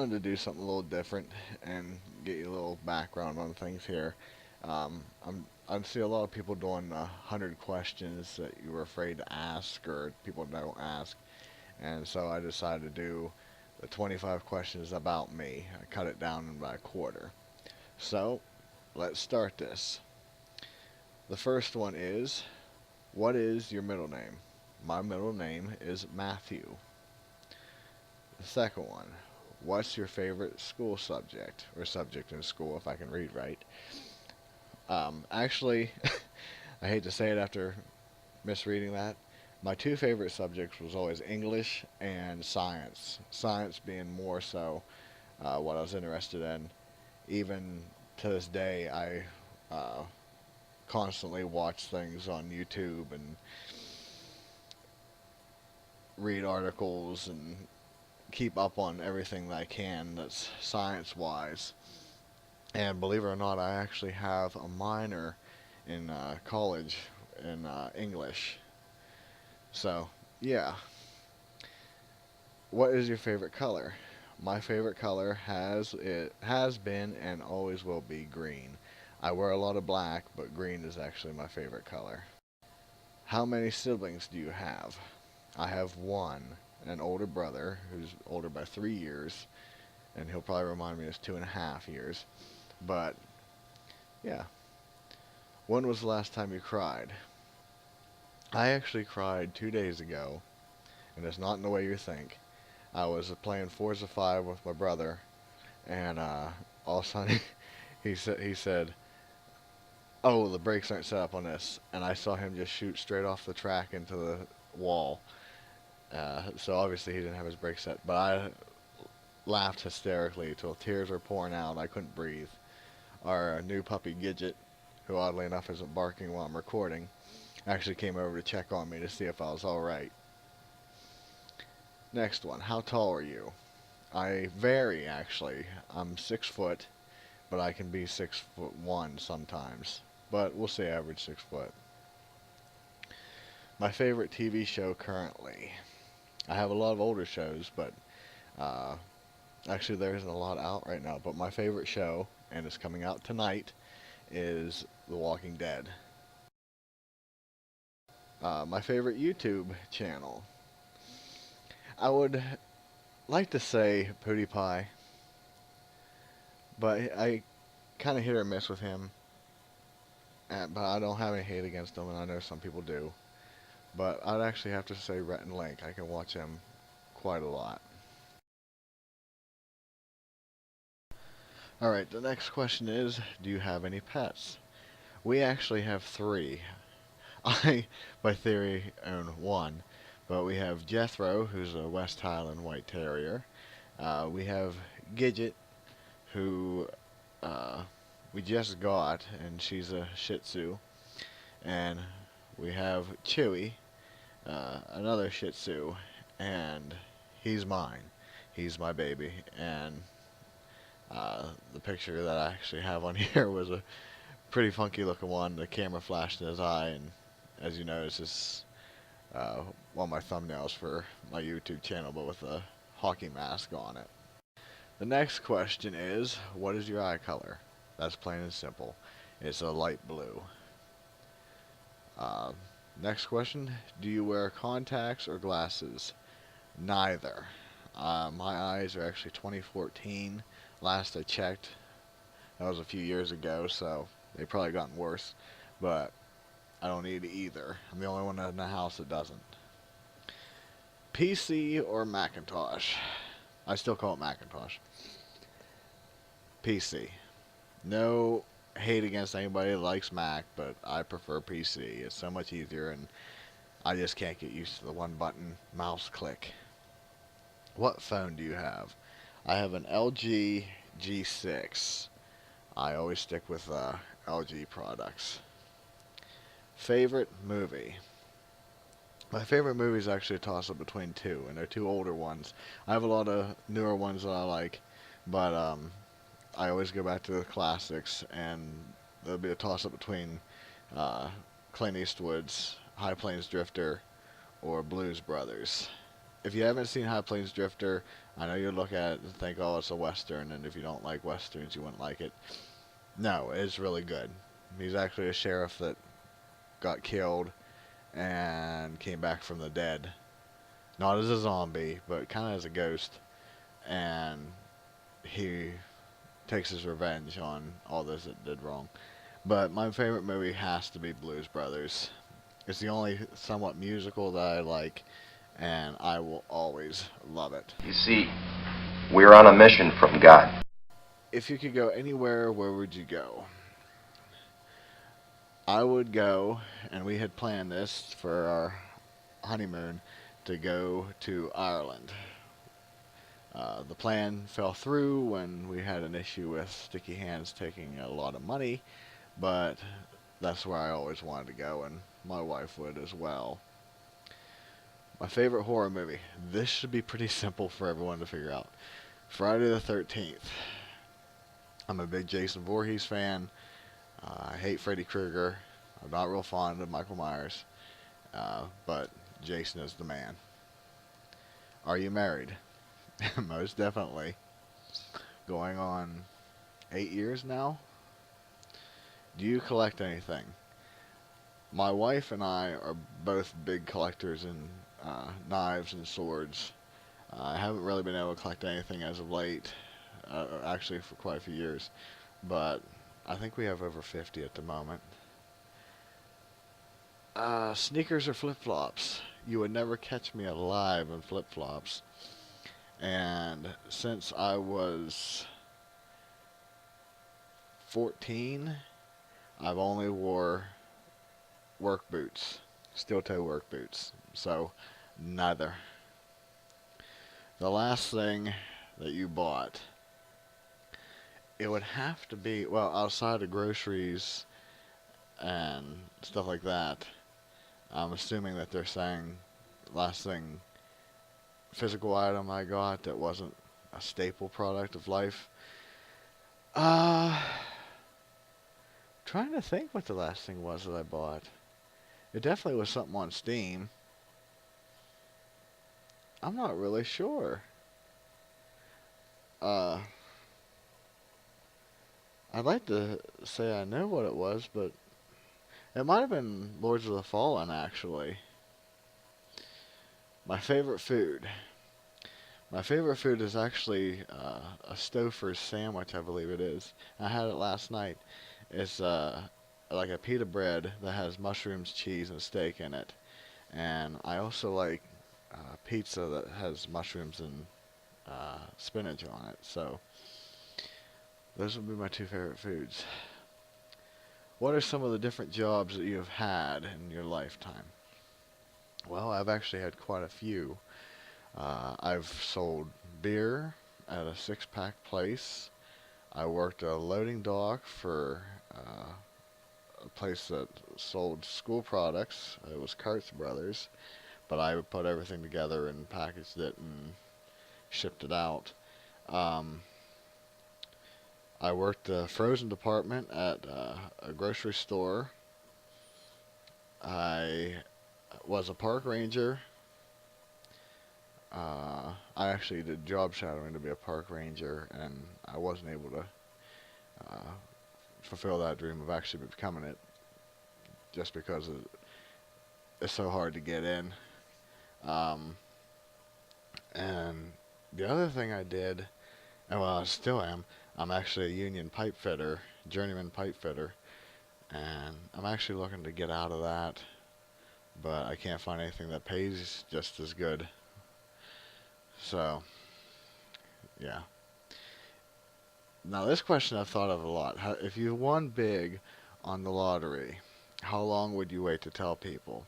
wanted to do something a little different and get you a little background on things here. I see a lot of people doing 100 questions that you were afraid to ask or people don't ask, and so I decided to do the 25 questions about me. I cut it down by a quarter. So let's start this. The first one is, what is your middle name? My middle name is Matthew. The second one, what's your favorite school subject, or subject in school if I can read right? Actually, I hate to say it after misreading that. My two favorite subjects was always English and science. Science being more so what I was interested in. Even to this day, I constantly watch things on YouTube and read articles and keep up on everything that I can that's science-wise. And believe it or not, I actually have a minor in college in English. So, yeah. What is your favorite color? My favorite color has been and always will be green. I wear a lot of black, but green is actually my favorite color. How many siblings do you have? I have one, an older brother who's older by 3 years, and he'll probably remind me it's 2.5 years. But yeah. When was the last time you cried? I actually cried 2 days ago, and it's not in the way you think. I was playing Forza 5 with my brother, and all of a sudden he said, "Oh, the brakes aren't set up on this," and I saw him just shoot straight off the track into the wall. So obviously he didn't have his brakes set, but I laughed hysterically till tears were pouring out. I couldn't breathe. Our new puppy Gidget, who oddly enough isn't barking while I'm recording, actually came over to check on me to see if I was alright. Next one, how tall are you? I vary actually. I'm 6 foot, but I can be 6'1" sometimes. But we'll say average 6 foot. My favorite TV show currently. I have a lot of older shows, but uh, actually there isn't a lot out right now. But my favorite show, and it's coming out tonight, is The Walking Dead. My favorite YouTube channel. I would like to say PewDiePie, but I kind of hit or miss with him. But I don't have any hate against him, and I know some people do. But I'd actually have to say Rhett and Link. I can watch him quite a lot. Alright, the next question is, do you have any pets? We actually have three. I, by theory, own one. But we have Jethro, who's a West Highland White Terrier. We have Gidget, who we just got, and she's a Shih Tzu. And we have Chewy, another Shih Tzu, and he's mine. He's my baby. And the picture that I actually have on here was a pretty funky looking one. The camera flashed in his eye, and as you notice, this one of my thumbnails for my YouTube channel, but with a hockey mask on it. The next question is, what is your eye color? That's plain and simple. It's a light blue. Uh, Next question, do you wear contacts or glasses? Neither. My eyes are actually 2014. Last I checked, that was a few years ago, so they've probably gotten worse. But I don't need either. I'm the only one in the house that doesn't. PC or Macintosh? I still call it Macintosh. PC. No hate against anybody that likes Mac, but I prefer PC. It's so much easier, and I just can't get used to the one button mouse click. What phone do you have? I have an LG G6. I always stick with LG products. Favorite movie? My favorite movie is actually a toss-up between two, and they're two older ones. I have a lot of newer ones that I like, but I always go back to the classics, and there'll be a toss-up between Clint Eastwood's High Plains Drifter or Blues Brothers. If you haven't seen High Plains Drifter, I know you'll look at it and think, oh, it's a Western, and if you don't like Westerns, you wouldn't like it. No, it's really good. He's actually a sheriff that got killed and came back from the dead. Not as a zombie, but kind of as a ghost. And he takes his revenge on all those that did wrong. But my favorite movie has to be Blues Brothers. It's the only somewhat musical that I like, and I will always love it. You see, we're on a mission from God. If you could go anywhere, where would you go? I would go, and we had planned this for our honeymoon, to go to Ireland. The plan fell through when we had an issue with Sticky Hands taking a lot of money, but that's where I always wanted to go, and my wife would as well. My favorite horror movie. This should be pretty simple for everyone to figure out. Friday the 13th. I'm a big Jason Voorhees fan. I hate Freddy Krueger. I'm not real fond of Michael Myers. But Jason is the man. Are you married? Most definitely. Going on 8 years now. Do you collect anything? My wife and I are both big collectors in knives and swords. I haven't really been able to collect anything as of late, actually for quite a few years, but I think we have over 50 at the moment. Sneakers or flip-flops? You would never catch me alive in flip-flops. And since I was 14, I've only wore work boots, steel toe work boots. So, neither. The last thing that you bought, it would have to be, well, outside of groceries and stuff like that. I'm assuming that they're saying last thing, physical item I got that wasn't a staple product of life. Trying to think what the last thing was that I bought. It definitely was something on Steam. I'm not really sure. I'd like to say I know what it was, but it might have been Lords of the Fallen, actually. My favorite food. My favorite food is actually a Stouffer's sandwich, I believe it is. I had it last night. It's like a pita bread that has mushrooms, cheese, and steak in it. And I also like pizza that has mushrooms and spinach on it. So those would be my two favorite foods. What are some of the different jobs that you have had in your lifetime? Well, I've actually had quite a few. I've sold beer at a six-pack place. I worked a loading dock for a place that sold school products. It was Carts Brothers, but I put everything together and packaged it and shipped it out. I worked the frozen department at a grocery store. I was a park ranger. I actually did job shadowing to be a park ranger, and I wasn't able to fulfill that dream of actually becoming it, just because it's so hard to get in. And the other thing I did, and well, I still am, I'm actually a union pipe fitter, journeyman pipe fitter, and I'm actually looking to get out of that, but I can't find anything that pays just as good. So, yeah. Now this question I've thought of a lot. If you won big on the lottery, how long would you wait to tell people?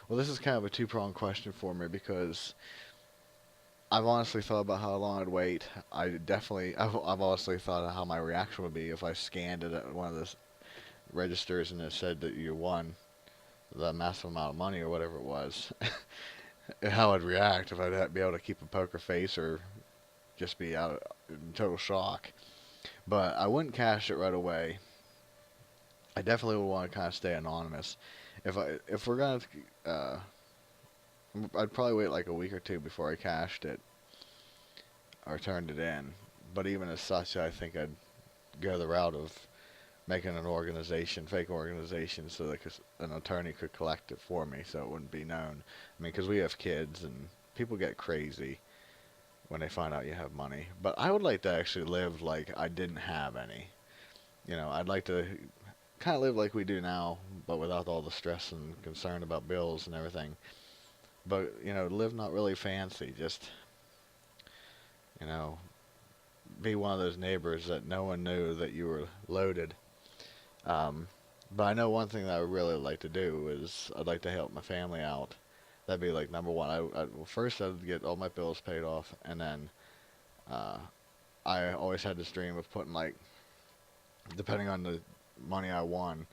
Well, this is kind of a two-pronged question for me because I've honestly thought about how long I'd wait. I've honestly thought of how my reaction would be if I scanned it at one of the registers and it said that you won the massive amount of money or whatever it was. And how I'd react, if I'd be able to keep a poker face or just be out in total shock. But I wouldn't cash it right away. I definitely would want to kind of stay anonymous. If we're gonna I'd probably wait like a week or two before I cashed it or turned it in. But even as such, I think I'd go the route of making an organization, fake organization, so that an attorney could collect it for me, so it wouldn't be known. I mean, because we have kids and people get crazy when they find out you have money. But I would like to actually live like I didn't have any. I'd like to kind of live like we do now, but without all the stress and concern about bills and everything. But live not really fancy. Just you know, be one of those neighbors that no one knew that you were loaded. Um, but I know one thing that I would really like to do is I'd like to help my family out. That'd be like number one. Well, first I'd get all my bills paid off, and then uh, I always had this dream of putting like, depending on the money I won,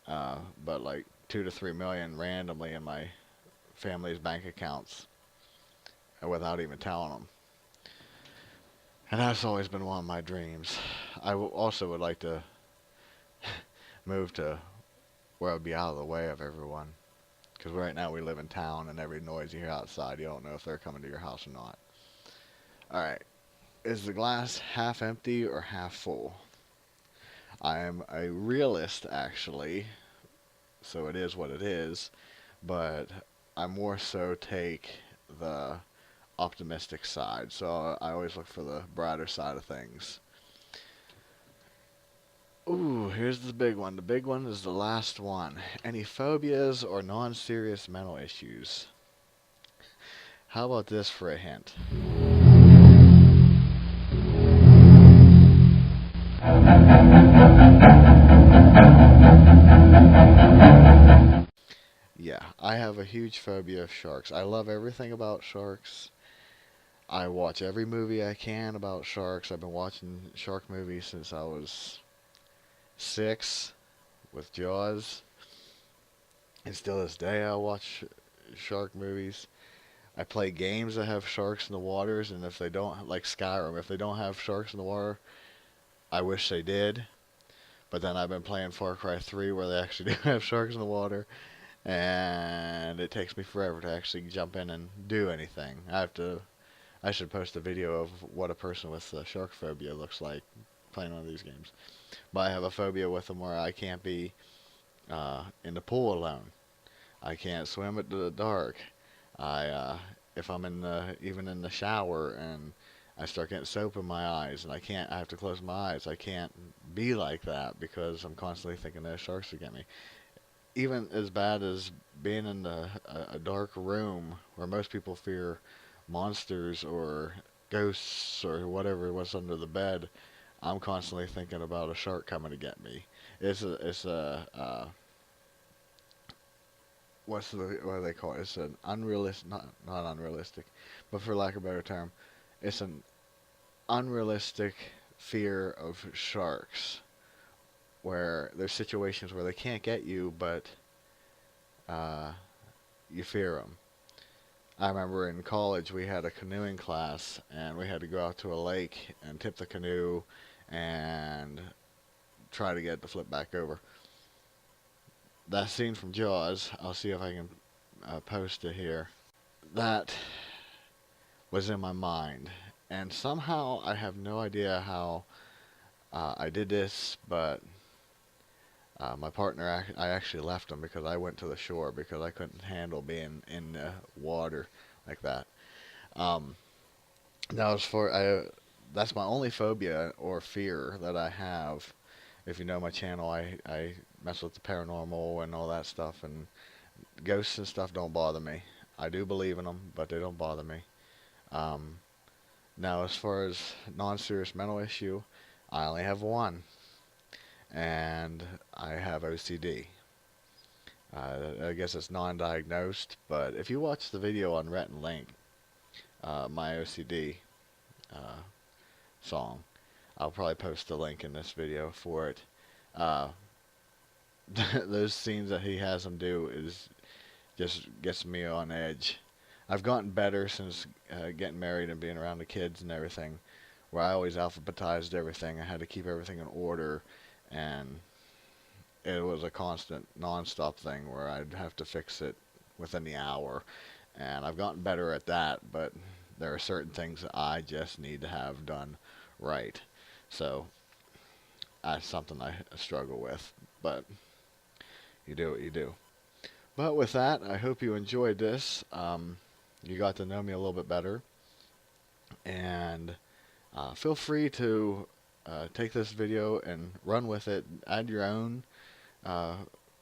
but like 2 to 3 million randomly in my family's bank accounts without even telling them. And that's always been one of my dreams. Also would like to move to where I'd be out of the way of everyone. Because right now we live in town, and every noise you hear outside, you don't know if they're coming to your house or not. Alright, is the glass half empty or half full? I am a realist, actually, so it is what it is, but I more so take the optimistic side, so I always look for the brighter side of things. Ooh, here's the big one. The big one is the last one. Any phobias or non-serious mental issues? How about this for a hint? Yeah, I have a huge phobia of sharks. I love everything about sharks. I watch every movie I can about sharks. I've been watching shark movies since I was 6 with Jaws. And still this day I watch shark movies. I play games that have sharks in the waters, and if they don't, like Skyrim, if they don't have sharks in the water, I wish they did. But then I've been playing Far Cry 3 where they actually do have sharks in the water, and it takes me forever to actually jump in and do anything. I should post a video of what a person with shark phobia looks like playing one of these games. But I have a phobia with them where I can't be in the pool alone. I can't swim at the dark. If I'm even in the shower and I start getting soap in my eyes and I have to close my eyes. I can't be like that because I'm constantly thinking there's sharks to get me. Even as bad as being in a dark room where most people fear monsters or ghosts or whatever was under the bed, I'm constantly thinking about a shark coming to get me. It's a what do they call it? It's an unrealistic, not unrealistic, but for lack of a better term, it's an unrealistic fear of sharks, where there's situations where they can't get you, but uh, you fear them. I remember in college we had a canoeing class, and we had to go out to a lake and tip the canoe and try to get it to flip back over. That scene from Jaws, I'll see if I can post it here. That was in my mind, and somehow I have no idea how I did this, but my partner, I actually left him because I went to the shore because I couldn't handle being in the water like that. Um, now, that's my only phobia or fear that I have. If you know my channel, I mess with the paranormal and all that stuff, and ghosts and stuff don't bother me. I do believe in them, but they don't bother me. Um, Now, as far as non-serious mental issue, I only have one, and I have OCD. I guess it's non-diagnosed, but if you watch the video on Rhett and Link, my OCD uh, song, I'll probably post the link in this video for it. Uh, those scenes that he has him do is just gets me on edge. I've gotten better since getting married and being around the kids and everything, where I always alphabetized everything. I had to keep everything in order, and it was a constant, non-stop thing where I'd have to fix it within the hour. and I've gotten better at that, but there are certain things that I just need to have done right. So that's something I struggle with, but you do what you do. But with that, I hope you enjoyed this. You got to know me a little bit better, and feel free to take this video and run with it, add your own uh,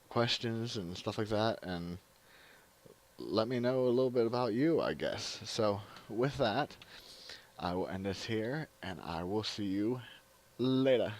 questions and stuff like that, and let me know a little bit about you, I guess. So with that, I will end this here, and I will see you later.